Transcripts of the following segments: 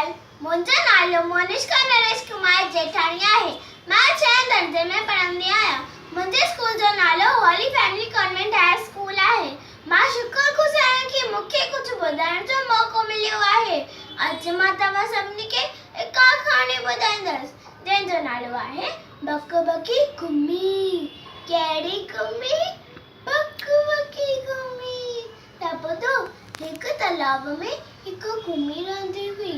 झूलेलाल। मुंहिंजो नालो मोनिष्का नरेश कुमार जेठाणी आहे। मां 6 दर्जे में पढ़ंदी आहियां। मुंहिंजे स्कूल जो नालो Holi family convent high school आहे। मां शुक्रगुज़ार आहियां कि मूंखे कुझु ॿुधाइण जो मौक़ो मिलियो आहे। अॼु मां तव्हां सभिनी खे हिकु कहाणी ॿुधाईंदसि जंहिंजो नालो आहे बक बकी घुमी। कहिड़ी घुमी? बक बकी घुमी। त ॿुधो, हिकु तालाब में हिकु घुमी रहंदी हुई।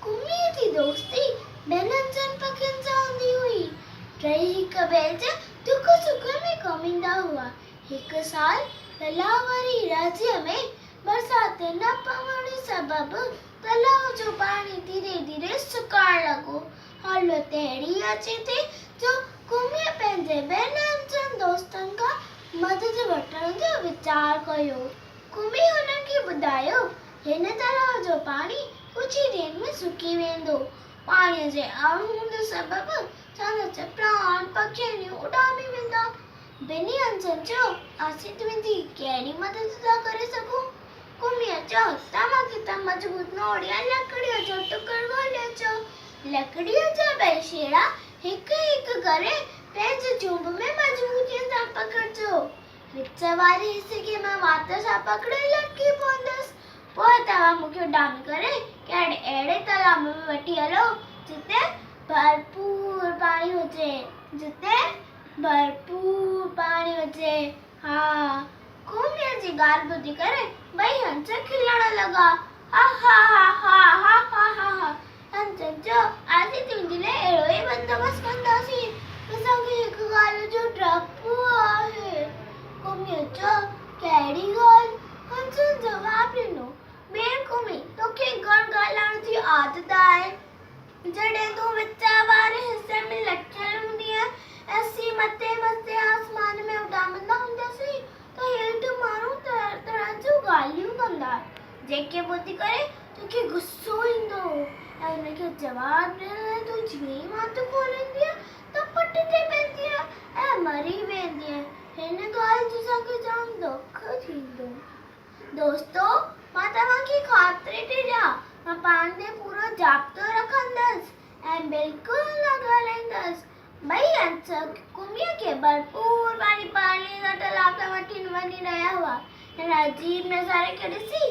घुमीअ जी दोस्ती ॿियनि जन पखियुनि सां हूंदी हुई। टई हिक ॿिए जे दुख सुख में कमु ईंदा हुआ। हिकु साल तालाब वारी राज्य में बरसाति न पवण सबबु तालाब जो पाणी धीरे धीरे सुकण लॻो। हालत अहिड़ी अचे थी जो घुमीअ पंहिंजे ॿियनि जन दोस्तनि खां मदद वठण जो वीचार कयो। घुमी हुननि खे ॿुधायो, हिन तालाब जो पाणी कुझु ई ॾींहंनि में सुकी वेंदो। पाणीअ जे अणहूंद सबबु संदसि प्राण पखियुनि उॾामी वेंदा। ॿिन्ही हंसनि चयो, असीं तुंहिंजी कहिड़ी मदद था करे सघूं? घुमीअ चयो, तव्हांखे त मज़बूत नोड़िया लकड़ीअ जो टुकड़ो ॻोल्हे अचो। लकड़ीअ जा ॿई छेड़ा हिकु हिकु करे पंहिंजे चुंभ में मज़बूतीअ सां पकड़िजो। विच वारे हिसे खे मां वात सां पकड़े लटकी पवंदसि। पोइ तव्हां मूंखे उॾामी करे कहिड़े अहिड़े तालाब में वठी हलो जिते भरपूर पाणी हुजे। हा। घुमीअ जी ॻाल्हि ॿुधी करे ॿई हंस खिलण लॻा। हा हा हा हा हा हा हा हा। हंसनि चयो, असीं तुंहिंजे लाइ अहिड़ो ई बंदोबस्तु कंदासीं। असांखे हिकु ॻाल्हि जो डपु आहे। घुमीअ चयो, कहिड़ी ॻाल्हि? हंसनि जवाबु ॾिनो, भेण घुमी, तोखे घणु ॻाल्हाइण जी आदत आहे। जॾहिं तूं विच वारे हिसे में लटिकियल हूंदीअ ऐं असीं मथे मथे आसमान में उॾामंदा हूंदासीं त हेठि माण्हू तरह तरह जूं ॻाल्हियूं कंदा, जेके ॿुधी करे तोखे गुस्सो ईंदो ऐं उनखे जवाबु ॾियण लाइ तूं जीअं ई वात खोलींदीअ त पट ते पवंदीअ ऐं मरी वेंदीअ। हिन ॻाल्हि जो असांखे जाम दुख थींदो। दोस्तो, मां तव्हांखे ख़ातिरी थी ॾियां, मां पाण ते पूरो जाब्तो रखंदसि ऐं बिल्कुलु न ॻाल्हाईंदसि। ॿई हंस घुमीअ खे भरपूर पाणी जा तालाब तां वठी वञी रहिया हुआ। हिन अजीब नज़ारे खे ॾिसी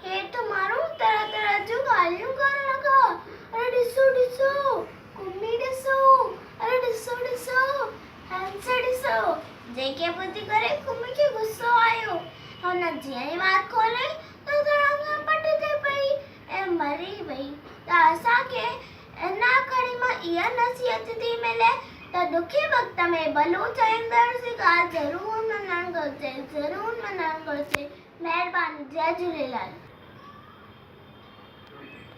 हेठि माण्हू तरह तरह जूं ॻाल्हियूं करण लॻा। अरे ॾिसो ॾिसो, घुमी ॾिसो, अरे ॾिसो ॾिसो, हंस ॾिसो। जेके ॿुधी करे घुमी खे गुस्सो आयो। हुन जीअं ई वात खोली त तड़ंग पट ते पई ऐं मरी वई। त असांखे इन कड़ी मां इहा नसीहत थी मिले त ॾुखे वक़्त में भलो चाहींदड़ जी ॻाल्हि ज़रूरु मञणु घुरिजे। महिरबानी। जय झूलेलाल।